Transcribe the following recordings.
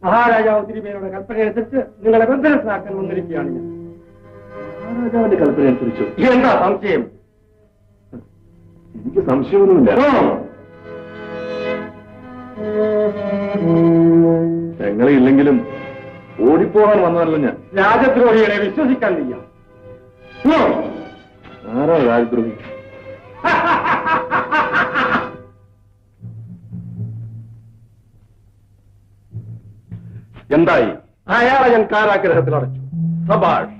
മഹാരാജാവ് തിരുമേനിയുടെ കൽപ്പനയനുസരിച്ച് നിങ്ങളെ ബന്ധനസ്ഥനാക്കാൻ വന്നിരിക്കുകയാണ് ഞാൻ. മഹാരാജാവിന്റെ കൽപ്പന അനുസരിച്ചു? എന്താ സംശയം? എനിക്ക് സംശയമൊന്നുമില്ല. ഞങ്ങളില്ലെങ്കിലും ഓടിപ്പോകാൻ വന്നതല്ല ഞാൻ. രാജദ്രോഹികളെ വിശ്വസിക്കാൻ വയ്യ. ആരാ രാജദ്രോഹി? എന്തായി? അയാളെ ഞാൻ കാരാഗ്രഹത്തിൽ അടച്ചു. സബാഷ്.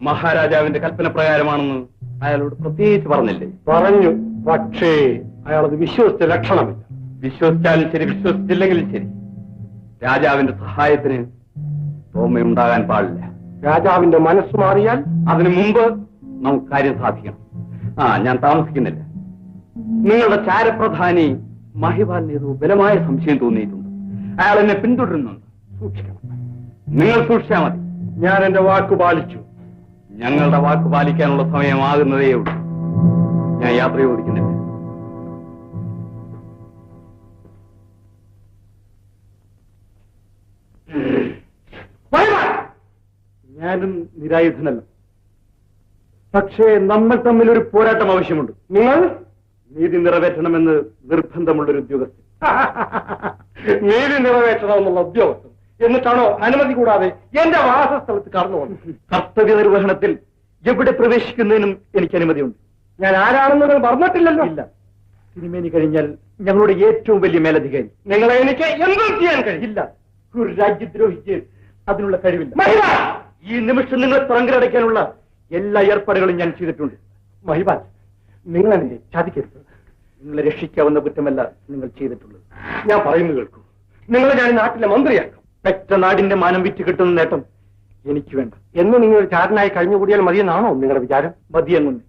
മഹാരാജാവിന്റെ കൽപ്പന പ്രകാരമാണെന്ന് അയാളോട് പ്രത്യേകിച്ച് പറഞ്ഞില്ലേ? പറഞ്ഞു. പക്ഷേ അയാളത് വിശ്വസിച്ച ലക്ഷണമില്ല. വിശ്വസിച്ചാലും ശരി, വിശ്വസിച്ചില്ലെങ്കിലും ശരി, രാജാവിന്റെ സഹായത്തിന് തോമയുണ്ടാകാൻ പാടില്ല. രാജാവിന്റെ മനസ്സ് മാറിയാൽ അതിനു മുമ്പ് നമുക്ക് കാര്യം സാധിക്കണം. ഞാൻ താമസിക്കുന്നില്ല. നിങ്ങളുടെ ചാരപ്രധാനി മഹിപാലിന് ഏതോ ബലമായ സംശയം തോന്നിയിട്ടുണ്ട്. അയാൾ എന്നെ പിന്തുടരുന്നുണ്ട്. സൂക്ഷിക്കണം. നിങ്ങൾ സൂക്ഷിച്ചാൽ മതി. ഞാൻ എന്റെ വാക്ക് പാലിച്ചു. ഞങ്ങളുടെ വാക്ക് പാലിക്കാനുള്ള സമയമാകുന്നതേ ഉള്ളൂ. ഞാൻ യാത്ര ചോദിക്കുന്നില്ല. ഞാനും നിരായുധനല്ല. പക്ഷേ നമ്മൾ തമ്മിൽ ഒരു പോരാട്ടം ആവശ്യമുണ്ട്. നിങ്ങൾ നീതി നിറവേറ്റണമെന്ന് നിർബന്ധമുള്ളൊരു ഉദ്യോഗസ്ഥൻ. നീതി നിറവേറ്റണമെന്നുള്ള ഉദ്യോഗസ്ഥൻ എന്നിട്ടാണോ അനുമതി കൂടാതെ എന്റെ വാസസ്ഥലത്ത് കടന്നു വന്നത്? കർത്തവ്യ നിർവഹണത്തിൽ എവിടെ പ്രവേശിക്കുന്നതിനും എനിക്ക് അനുമതിയുണ്ട്. ഞാൻ ആരാണെന്ന് നിങ്ങൾ പറഞ്ഞിട്ടില്ലല്ലോ. ഇല്ല. തിരുമേനി കഴിഞ്ഞാൽ ഞങ്ങളുടെ ഏറ്റവും വലിയ മേലധികാരി. നിങ്ങളെ എനിക്ക് എന്തും ചെയ്യാൻ കഴിയില്ല. ഒരു രാജ്യദ്രോഹിക്ക് അതിനുള്ള കഴിവില്ല. ഈ നിമിഷം നിങ്ങളെ തറങ്കലടയ്ക്കാനുള്ള എല്ലാ ഏർപ്പാടുകളും ഞാൻ ചെയ്തിട്ടുണ്ട്. മഹിപാൽ, നിങ്ങൾ എന്നെ ചതിക്കരുത്. നിങ്ങളെ രക്ഷിക്കാവുന്ന കുറ്റമല്ല നിങ്ങൾ ചെയ്തിട്ടുള്ളത്. ഞാൻ പറയുന്നത് കേൾക്കൂ. നിങ്ങളെ ഞാൻ നാട്ടിലെ മന്ത്രിയാക്കും. പെറ്റ നാടിന്റെ മാനം വിറ്റ് കിട്ടുന്ന നേട്ടം എനിക്ക് വേണ്ട. എന്ന് നിങ്ങൾ ചാരനായി കഴിഞ്ഞുകൂടിയാൽ മതിയെന്നാണോ നിങ്ങളുടെ വിചാരം? മതിയങ്ങുന്നു.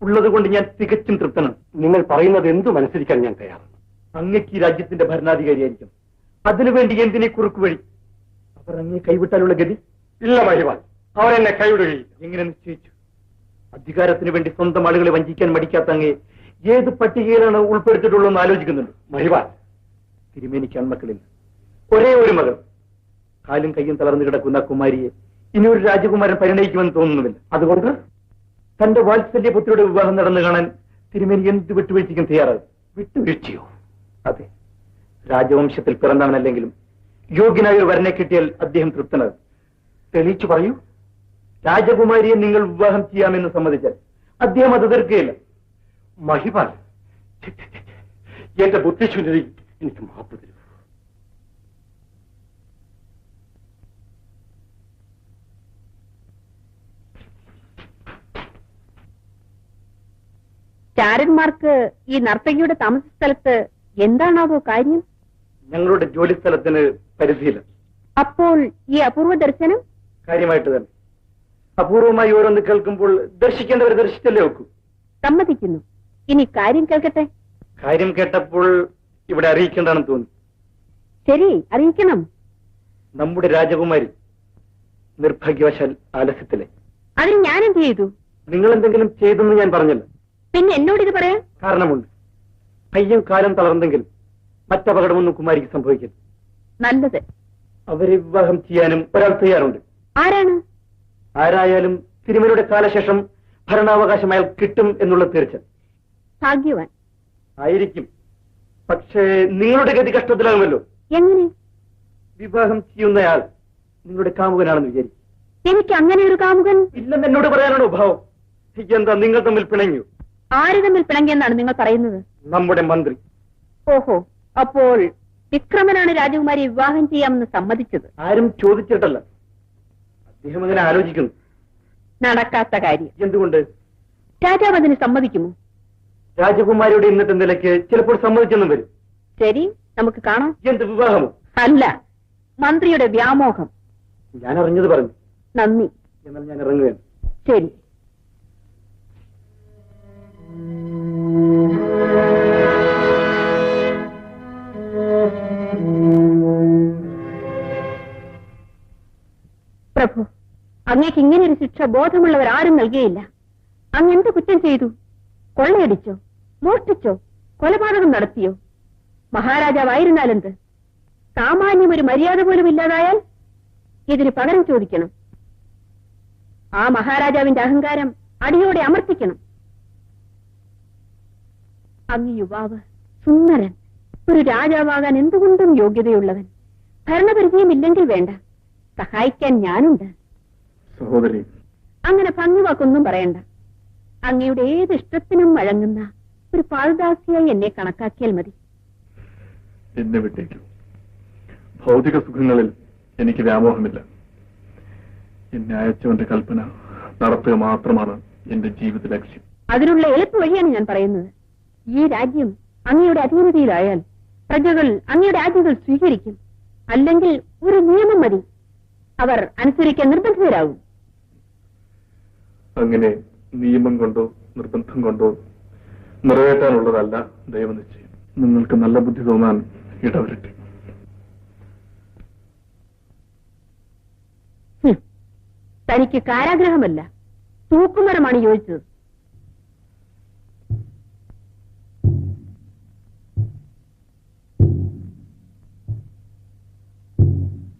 ഉള്ളത് കൊണ്ട് ഞാൻ തികച്ചും തൃപ്തനാണ്. നിങ്ങൾ പറയുന്നത് എന്തും അനുസരിക്കാൻ ഞാൻ തയ്യാറാണ്. അങ്ങക്ക് ഈ രാജ്യത്തിന്റെ ഭരണാധികാരിയായിരിക്കും. അതിനുവേണ്ടി എന്തിനെ കുറുക്കു വഴി? അവർ അങ്ങേ കൈവിട്ടാലുള്ള ഗതി? ഇല്ല മഹിപാൽ, അവരെന്നെ കൈവിടുകയില്ല. എങ്ങനെ നിശ്ചയിച്ചു? അധികാരത്തിന് വേണ്ടി സ്വന്തം ആളുകളെ വഞ്ചിക്കാൻ മടിക്കാത്ത അങ്ങേ ഏത് പട്ടികയിലാണ് ഉൾപ്പെടുത്തിയിട്ടുള്ളതെന്ന് ആലോചിക്കുന്നുണ്ട്. മഹിപാൽ, തിരുമേനിക്ക് ആൺമക്കളില്ല. ഒരേ ഒരു മകൾ. കാലും കയ്യും തളർന്നു കിടക്കുന്ന കുമാരിയെ ഇനി ഒരു രാജകുമാരൻ പരിണയിക്കുമെന്ന് തോന്നുന്നുമില്ല. അതുകൊണ്ട് തന്റെ വാത്സല്യപുത്രിയുടെ വിവാഹം നടന്നു കാണാൻ തിരുമേനി എന്ത് വിട്ടുവീഴ്ചയ്ക്കും തയ്യാറാകും. വിട്ടുവീഴ്ചയോ? അതെ. രാജവംശത്തിൽ പിറന്നവനല്ലെങ്കിലും യോഗ്യനായ ഒരു വരനെ കിട്ടിയാൽ അദ്ദേഹം തൃപ്തനാകും. തെളിയിച്ചു പറയൂ. രാജകുമാരിയെ നിങ്ങൾ വിവാഹം ചെയ്യാമെന്ന് സമ്മതിച്ചാൽ അദ്ദേഹം അത് എതിർക്കുകയില്ല. മഹിപാൽ, എന്റെ ബുദ്ധിശൂന്യതയിൽ എനിക്ക് മാപ്പ് തരൂ. ചാരന്മാർക്ക് ഈ നർത്തകിയുടെ താമസ സ്ഥലത്ത് എന്താണാവോ കാര്യം? ഞങ്ങളുടെ ജോലി സ്ഥലത്തിന് പരിധിയില്ല. അപ്പോൾ ഈ അപൂർവ ദർശനം? കാര്യമായിട്ട് തന്നെ. അപൂർവമായി ഓരോന്ന് കേൾക്കുമ്പോൾ ദർശിക്കേണ്ടവരെ ദർശിച്ചല്ലേ വെക്കൂ. സമ്മതിക്കുന്നു. ഇനി കാര്യം കേൾക്കട്ടെ. കാര്യം കേട്ടപ്പോൾ ഇവിടെ അറിയിക്കേണ്ടാണെന്ന് തോന്നി. ശരി, അറിയിക്കണം. നമ്മുടെ രാജകുമാരി നിർഭാഗ്യവശാൽ ആലസ്യത്തിലെ. അതിന് ഞാൻ എന്ത് ചെയ്തു? നിങ്ങൾ എന്തെങ്കിലും ചെയ്തെന്ന് ഞാൻ പറഞ്ഞില്ല. പിന്നെ എന്നോട് ഇത് പറയാൻ കാരണമുണ്ട്. കയ്യും കാലം തളർന്നെങ്കിലും മറ്റപകടമൊന്നും കുമാരിക്ക് സംഭവിക്കില്ല. നല്ലത്. അവരെ വിവാഹം ചെയ്യാനും ഒരാൾ തയ്യാറുണ്ട്. ആരാണ്? ആരായാലും തിരുമലയുടെ കാലശേഷം ഭരണാവകാശം അയാൾ കിട്ടും എന്നുള്ള തീർച്ച. ഭാഗ്യവാൻ ആയിരിക്കും. പക്ഷേ നിങ്ങളുടെ ഗതി കഷ്ടത്തിലാകുമല്ലോ. എങ്ങനെ? വിവാഹം ചെയ്യുന്നയാൾ നിങ്ങളുടെ കാമുകനാണെന്ന് വിചാരിക്കും. എനിക്ക് അങ്ങനെ ഒരു കാമുകൻ ഇല്ലെന്ന് എന്നോട് പറയാനാണോ ഭാവം? എന്താ നിങ്ങൾ തമ്മിൽ പിണങ്ങിയോ? ആര് തമ്മിൽ പിണങ്ങിയെന്നാണ് നിങ്ങൾ പറയുന്നത്? നമ്മുടെ മന്ത്രി. ഓഹോ, അപ്പോൾ വിക്രമനാണ് രാജകുമാരിയെ വിവാഹം ചെയ്യാമെന്ന് സമ്മതിച്ചത്? ആരും ചോദിച്ചിട്ടല്ല. അദ്ദേഹം അങ്ങനെ ആലോചിക്കുന്നു. നടക്കാത്ത കാര്യം. എന്തുകൊണ്ട്? രാജാവ് അതിന് സമ്മതിക്കുമോ? രാജകുമാരിയുടെ ഇന്നത്തെ നിലയ്ക്ക് ചിലപ്പോൾ സമ്മതിച്ചെന്നും വരും. ശരി, നമുക്ക് കാണാം. എന്ത് വിവാഹമോ? അല്ല, മന്ത്രിയുടെ വ്യാമോഹം. ഞാൻ അറിഞ്ഞത് പറഞ്ഞു. നന്ദി. എന്നാൽ ഞാൻ ഇറങ്ങുകയാണ്. ശരി. പ്രഭു, അങ്ങേക്ക് ഇങ്ങനെ ഒരു ശിക്ഷ ബോധമുള്ളവർ ആരും നൽകിയില്ല. അങ്ങ് എന്ത് കുറ്റം ചെയ്തു? കൊള്ളയടിച്ചോ? മോഷ്ടിച്ചോ? കൊലപാതകം നടത്തിയോ? മഹാരാജാവായിരുന്നാലെന്ത്? സാമാന്യം ഒരു മര്യാദ പോലും ഇല്ലാതായാൽ ഇതിന് പകരം ചോദിക്കണം. ആ മഹാരാജാവിന്റെ അഹങ്കാരം അടിയോടെ അമർത്തിക്കണം. അങ്ങ് യുവാവ്, സുന്ദരൻ, ഒരു രാജാവാകാൻ എന്തുകൊണ്ടും യോഗ്യതയുള്ളവൻ. ഭരണപരിചയമില്ലെങ്കിൽ വേണ്ട, സഹായിക്കാൻ ഞാനുണ്ട്. സഹോദരി, അങ്ങനെ ഭംഗിവാക്കൊന്നും പറയണ്ട. അങ്ങയുടെ ഏത് ഇഷ്ടത്തിനും വഴങ്ങുന്ന ഒരു പാൽദാസിയായി എന്നെ കണക്കാക്കിയാൽ മതി. എന്നെ വിട്ടേക്കൂ. ഭൗതിക സുഖങ്ങളിൽ എനിക്ക് വ്യാമോഹമില്ല. എന്നെ അയച്ചവന്റെ കൽപ്പന നടത്തുക മാത്രമാണ് എന്റെ ജീവിത ലക്ഷ്യം. അതിനുള്ള എളുപ്പ വഴിയാണ് ഞാൻ പറയുന്നത്. ഈ രാജ്യം അങ്ങയുടെ അധീനതയിലായാൽ പ്രജകൾ അങ്ങയുടെ ആജ്ഞകൾ സ്വീകരിക്കും. അല്ലെങ്കിൽ ഒരു നിയമം മതി, അവർ അനുസരിക്കാൻ നിർബന്ധിതരാകും. അങ്ങനെ നിയമം കൊണ്ടോ നിർബന്ധം കൊണ്ടോ നിറവേറ്റാനുള്ളതല്ല ദൈവനിശ്ചയം. നിങ്ങൾക്ക് നല്ല ബുദ്ധി തോന്നാൻ ഇടവരട്ടെ. തനിക്ക് കാരാഗ്രഹമല്ല, തൂക്കുമരമാണ് യോജിച്ചത്.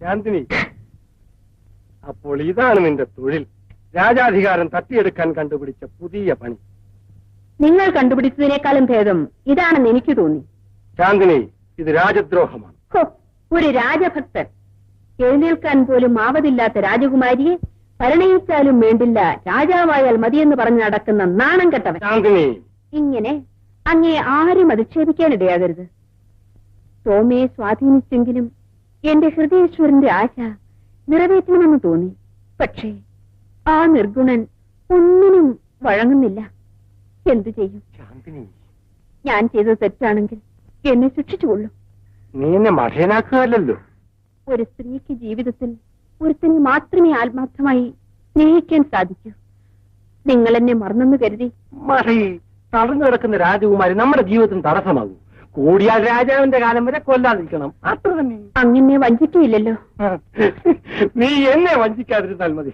ശാന്തിനി, അപ്പോൾ ഇതാണ് നിന്റെ തൊഴിൽ. രാജാധികാരം തട്ടിയെടുക്കാൻ കണ്ടുപിടിച്ച പുതിയ പണി. നിങ്ങൾ കണ്ടുപിടിച്ചതിനേക്കാളും ഭേദം ഇതാണെന്ന് എനിക്ക് തോന്നി. ശാന്തിനി, ഇത് രാജദ്രോഹമാണ്. ഹോ, ഒരു രാജഭക്തൻ, എഴുന്നേൽക്കാൻ പോലും ആവതില്ലാത്ത രാജകുമാരിയെ പരിണയിച്ചാലും വേണ്ടില്ല, രാജാവായാൽ മതിയെന്ന് പറഞ്ഞു നടക്കുന്ന നാണം കെട്ടവൻ. ശാന്തിനി, ഇങ്ങനെ അങ്ങേ ആരും അധിക്ഷേപിക്കാനിടയാകരുത്. തോമയെ സ്വാധീനിച്ചെങ്കിലും എന്റെ ഹൃദയേശ്വരന്റെ ആശ നിറവേറ്റണമെന്ന് തോന്നി. പക്ഷേ ആ നിർഗുണൻ ഒന്നിനും വഴങ്ങുന്നില്ല. എന്തു ചെയ്യും? ശാന്തിനി, ഞാൻ ചെയ്തത് തെറ്റാണെങ്കിൽ എന്നെ ശിക്ഷിച്ചുകൊള്ളൂ. നീ എന്നെ മഠയനാക്കുകയല്ലോ. ഒരു സ്ത്രീക്ക് ജീവിതത്തിൽ ഒരുത്തിനെ മാത്രമേ ആത്മാർത്ഥമായി സ്നേഹിക്കാൻ സാധിക്കൂ. നിങ്ങൾ എന്നെ മറന്നെന്ന് കരുതി മറി തടഞ്ഞു കിടക്കുന്ന രാജകുമാരി നമ്മുടെ ജീവിതത്തിന് തടസ്സമാകും. കൂടിയാൽ രാജാവിന്റെ കാലം വരെ കൊല്ലാതിരിക്കണം, അത്ര തന്നെ. അങ്ങനെ വഞ്ചിക്കയില്ലല്ലോ. നീ എന്നെ വഞ്ചിക്കാതിരുന്നാൽ മതി.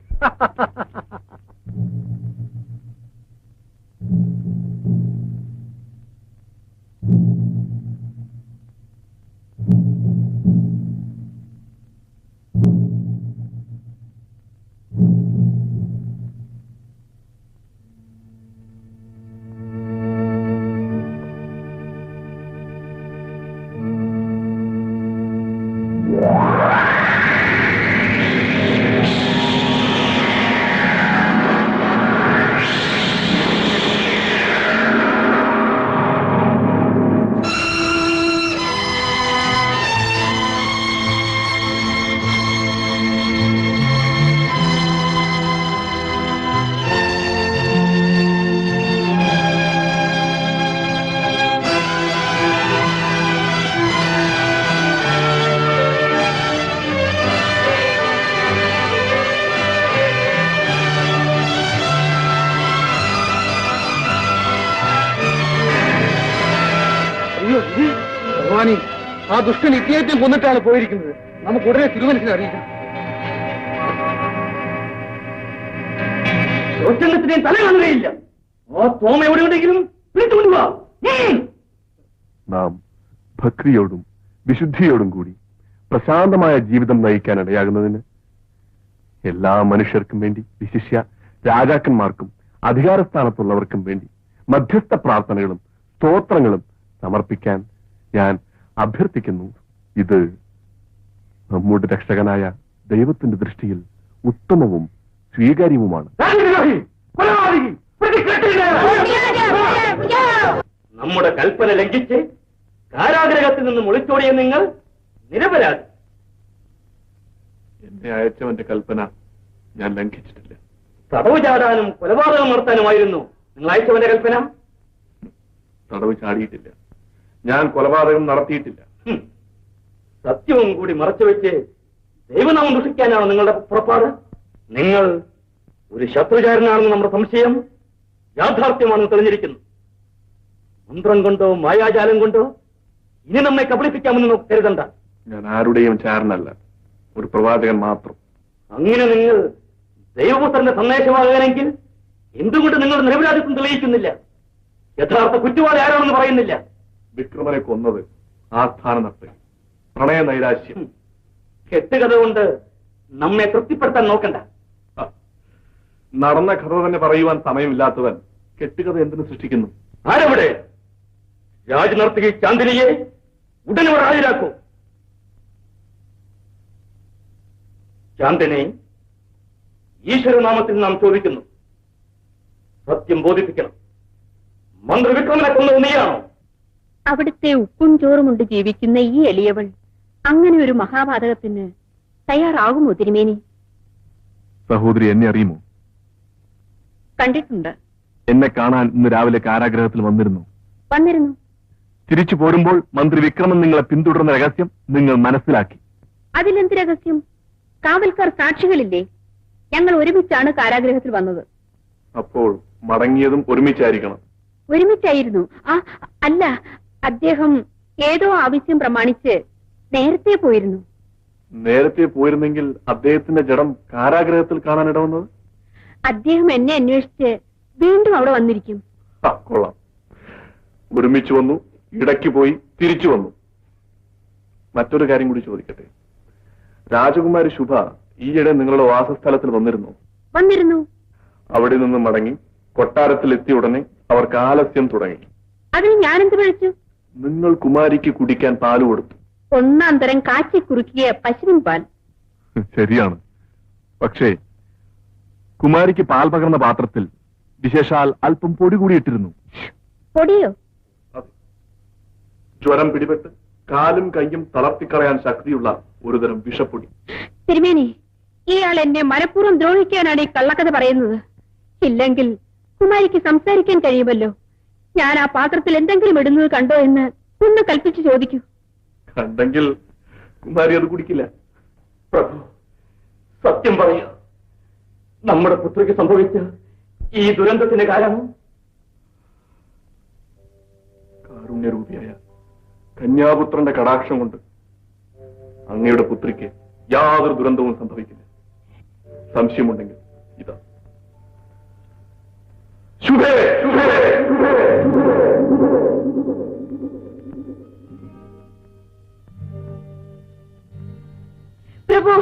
ഭഗവാനി, ആ ദുഷ്ടൻ ഇത്തിയേറ്റം കൊന്നിട്ടാണ് പോയിരിക്കുന്നത്. നമുക്ക് ഉടനെ തിരുമനസിനെ അറിയിക്കണം. ദൗർജന്യത്തിനെയും തല കാണുകയില്ല. ആ തോമ എവിടെയുണ്ടെങ്കിലും വിളിച്ചുകൊണ്ടുവാ. നാം ഭക്തിയോടും വിശുദ്ധിയോടും കൂടി പ്രശാന്തമായ ജീവിതം നയിക്കാൻ ഇടയാകുന്നതിന് എല്ലാ മനുഷ്യർക്കും വേണ്ടി, വിശിഷ്യ രാജാക്കന്മാർക്കും അധികാരസ്ഥാനത്തുള്ളവർക്കും വേണ്ടി മധ്യസ്ഥ പ്രാർത്ഥനകളും സ്തോത്രങ്ങളും സമർപ്പിക്കാൻ ഞാൻ അഭ്യർത്ഥിക്കുന്നു. ഇത് നമ്മുടെ രക്ഷകനായ ദൈവത്തിന്റെ ദൃഷ്ടിയിൽ ഉത്തമവും സ്വീകാര്യവുമാണ്. നമ്മുടെ കൽപ്പന ലംഘിച്ച് കാരാഗ്രഹത്തിൽ നിന്നും ഒളിച്ചോടിയ നിങ്ങൾ നിരപരാധി. എന്നെ അയച്ചവന്റെ കൽപ്പന ഞാൻ ലംഘിച്ചിട്ടില്ല. തടവ് ചാടാനും കൊലപാതകം നടത്താനുമായിരുന്നു നിങ്ങൾ അയച്ചവന്റെ കൽപ്പന. തടവ് ചാടിയിട്ടില്ല, ഞാൻ കൊലപാതകം നടത്തിയിട്ടില്ല. സത്യവും കൂടി മറച്ചുവെച്ച് ദൈവനാമം ദുഷിക്കാനാണ് നിങ്ങളുടെ പുറപ്പാട്. നിങ്ങൾ ഒരു ശത്രുചാരനാണെന്ന് നമ്മുടെ സംശയം യാഥാർത്ഥ്യമാണെന്ന് തെളിഞ്ഞിരിക്കുന്നു. മന്ത്രം കൊണ്ടോ മായാജാലം കൊണ്ടോ ഇനി നമ്മെ കബളിപ്പിക്കാമെന്ന് നമുക്ക് കരുതണ്ട. ഞാൻ ആരുടെയും ചാരനല്ല, ഒരു പ്രവാചകൻ മാത്രം. അങ്ങനെ നിങ്ങൾ ദൈവപുത്രന്റെ സന്ദേശമാകാനെങ്കിൽ എന്തുകൊണ്ട് നിങ്ങൾ നിരപരാധിത്വം തെളിയിക്കുന്നില്ല? യഥാർത്ഥ കുറ്റവാളി ആരാണെന്ന് പറയുന്നില്ല. വിക്രമനെ കൊന്നത് ആസ്ഥാന നർത്തകൻ. പ്രണയ നൈരാശ്യം. കെട്ടുകഥ കൊണ്ട് നമ്മെ തൃപ്തിപ്പെടുത്താൻ നോക്കണ്ട. നടന്ന കഥ തന്നെ പറയുവാൻ സമയമില്ലാത്തവൻ കെട്ടുകഥ എന്തിനു സൃഷ്ടിക്കുന്നു? ആരവിടെ? രാജനർത്തകി ചാന്ദിനിയെ ഉടനെ ഹാജരാക്കൂ. ചാന്ദിനി, ഈശ്വരനാമത്തിൽ നാം ചോദിക്കുന്നു, സത്യം ബോധിപ്പിക്കണം. മന്ത്രി വിക്രമനെ കൊന്നത് നീയാണോ? അവിടുത്തെ ഉപ്പും ചോറുമുണ്ട് ജീവിക്കുന്ന ഈ എളിയവൾ അങ്ങനെ ഒരു മഹാപാതകത്തിന് തയ്യാറാകുമോ തിരുമേനി? സഹോദരി, എന്നെ അറിയുമോ? കണ്ടിട്ടുണ്ട്. എന്നെ കാണാൻ ഇന്ന് രാവിലെ കാരാഗ്രഹത്തിൽ വന്നിരുന്നു. തിരിച്ചു പോരുമ്പോൾ മന്ത്രി വിക്രമൻ നിങ്ങളെ പിന്തുടർന്ന രഹസ്യം നിങ്ങൾ മനസ്സിലാക്കി. അതിലെന്ത് രഹസ്യം? കാവൽക്കാർ സാക്ഷികളില്ലേ? ഞങ്ങൾ ഒരുമിച്ചാണ് കാരാഗ്രഹത്തിൽ വന്നത്. അപ്പോൾ മടങ്ങിയതും ഒരുമിച്ചായിരിക്കണം. ഒരുമിച്ചായിരുന്നു. അല്ല, അദ്ദേഹം ഏതോ ആവശ്യം പ്രമാണിച്ച് നേരത്തെ പോയിരുന്നു. നേരത്തെ പോയിരുന്നെങ്കിൽ അദ്ദേഹത്തിന്റെ ജഡം കാരാഗ്രഹത്തിൽ കാണാനിടവന്നത്? അദ്ദേഹം എന്നെ അന്വേഷിച്ച് വീണ്ടും അവിടെ വന്നിരിക്കും. കൊള്ളാം. ഒരുമിച്ച് വന്നു, ഇടയ്ക്ക് പോയി, തിരിച്ചു വന്നു. മറ്റൊരു കാര്യം കൂടി ചോദിക്കട്ടെ. രാജകുമാരി ശുഭ ഈയിടെ നിങ്ങളുടെ വാസസ്ഥലത്തിൽ വന്നിരുന്നു. അവിടെ നിന്നും മടങ്ങി കൊട്ടാരത്തിൽ എത്തിയ ഉടനെ അവർക്ക് ആലസ്യം തുടങ്ങി. അതിന് ഞാനെന്ത് പഴിച്ചു? നിങ്ങൾ കുമാരിക്ക് കുടിക്കാൻ പാല് കൊടുത്തു. ഒന്നാം തരം കാച്ചി കുറുക്കിയ പശുവിൻ പാൽ. ശരിയാണ്. പക്ഷേ കുമാരിക്ക് പാൽ പകർന്ന പാത്രത്തിൽ വിശേഷാൽ അല്പം പൊടി കൂടി ഇട്ടിരുന്നു. പൊടിയോ? ജ്വരം പിടിപെട്ട് കാലും കൈയും തളർത്തിക്കളയാൻ ശക്തിയുള്ള ഒരുതരം വിഷപ്പൊടി. തിരുമേനി, ഇയാൾ എന്നെ മനഃപൂർവ്വം ദ്രോഹിക്കാനാണ് ഈ കള്ളക്കഥ പറയുന്നത്. ഇല്ലെങ്കിൽ കുമാരിക്ക് സംസാരിക്കാൻ കഴിയുമല്ലോ. ഞാൻ ആ പാത്രത്തിൽ എന്തെങ്കിലും ഇടുന്നത് കണ്ടോ എന്ന് ഒന്ന് കൽപ്പിച്ചു ചോദിക്കൂ. കണ്ടെങ്കിൽ കുമാരി അത് കുടിക്കില്ല. പ്രഭു, സത്യം പറയുക. നമ്മുടെ പുത്രിക്ക് സംഭവിച്ച ഈ ദുരന്തത്തിന് കാരണം കാരുണ്യരൂപിയായ കന്യാപുത്രന്റെ കടാക്ഷം കൊണ്ട് അങ്ങയുടെ പുത്രിക്ക് യാതൊരു ദുരന്തവും സംഭവിക്കില്ല. സംശയമുണ്ടെങ്കിൽ ഇതാ. ശുഭേ, ശുഭേ, ശുഭേ, ശുഭേ. പ്രഭു,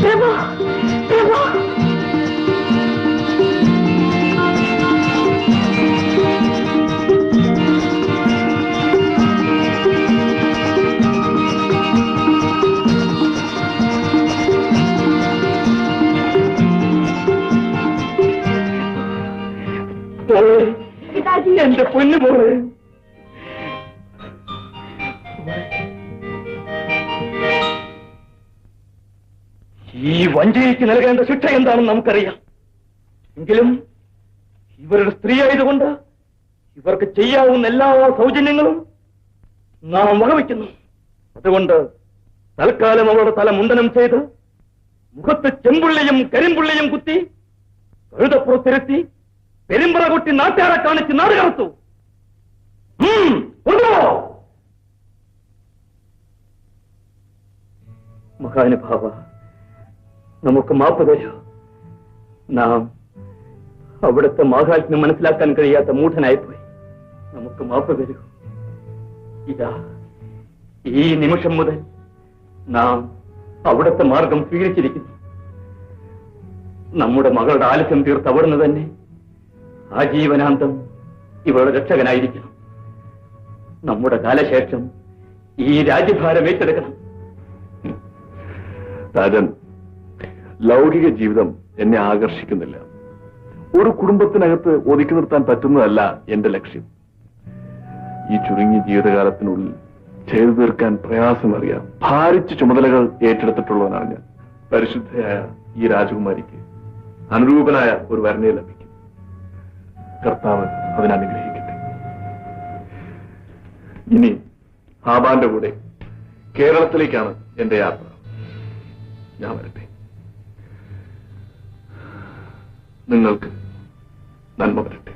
പ്രഭു, പ്രഭു. എന്റെ പൊന്നു മോളെ, ഈ വഞ്ചനയ്ക്ക് നൽകേണ്ട ശിക്ഷ എന്താണെന്ന് നമുക്കറിയാം. എങ്കിലും ഇവരുടെ സ്ത്രീ ആയതുകൊണ്ട് ഇവർക്ക് ചെയ്യാവുന്ന എല്ലാ സൗജന്യങ്ങളും നാം വകവയ്ക്കുന്നു. അതുകൊണ്ട് തൽക്കാലം അവരുടെ തല മുണ്ടനം ചെയ്ത് മുഖത്ത് ചെമ്പുള്ളിയും കരിമ്പുള്ളിയും കുത്തി കഴുതപ്പുറത്തിരുത്തി പെരുമ്പറ കൊട്ടി നാട്ടുകാരെ കാണിച്ച് നാട് കടത്തു. മഹാനുഭാവ, നമുക്ക് മാപ്പ് തരൂ. നാം അവിടുത്തെ മാഹാത്മ്യം മനസ്സിലാക്കാൻ കഴിയാത്ത മൂഢനായിപ്പോയി. നമുക്ക് മാപ്പ് തരൂ. ഇതാ, ഈ നിമിഷം മുതൽ നാം അവിടുത്തെ മാർഗം സ്വീകരിച്ചിരിക്കുന്നു. നമ്മുടെ മകളുടെ ആലസ്യം തീർത്ത് അവിടുന്ന് തന്നെ ആജീവനാന്തം ഇവളുടെ രക്ഷകനായിരിക്കണം. നമ്മുടെ കാലശേഷം ഈ രാജ്യഭാരം ഏറ്റെടുക്കണം. രാജൻ, ലൗകിക ജീവിതം എന്നെ ആകർഷിക്കുന്നില്ല. ഒരു കുടുംബത്തിനകത്ത് ഒതുക്കി നിർത്താൻ പറ്റുന്നതല്ല എന്റെ ലക്ഷ്യം. ഈ ചുരുങ്ങിയ ജീവിതകാലത്തിനുള്ളിൽ ചെയ്തു തീർക്കാൻ പ്രയാസമറിയാം ഭാരിച്ച ചുമതലകൾ ഏറ്റെടുത്തിട്ടുള്ളവനാണ് ഞാൻ. പരിശുദ്ധയായ ഈ രാജകുമാരിക്ക് അനുരൂപനായ ഒരു വരനെ ലഭിക്കും. കർത്താവ് അതിനനുഗ്രഹിക്കട്ടെ. ഇനി ആബാന്റെ കൂടെ കേരളത്തിലേക്കാണ് എന്റെ യാത്ര. ഞാൻ വരട്ടെ. നിങ്ങൾക്ക് നന്മ വരട്ടെ.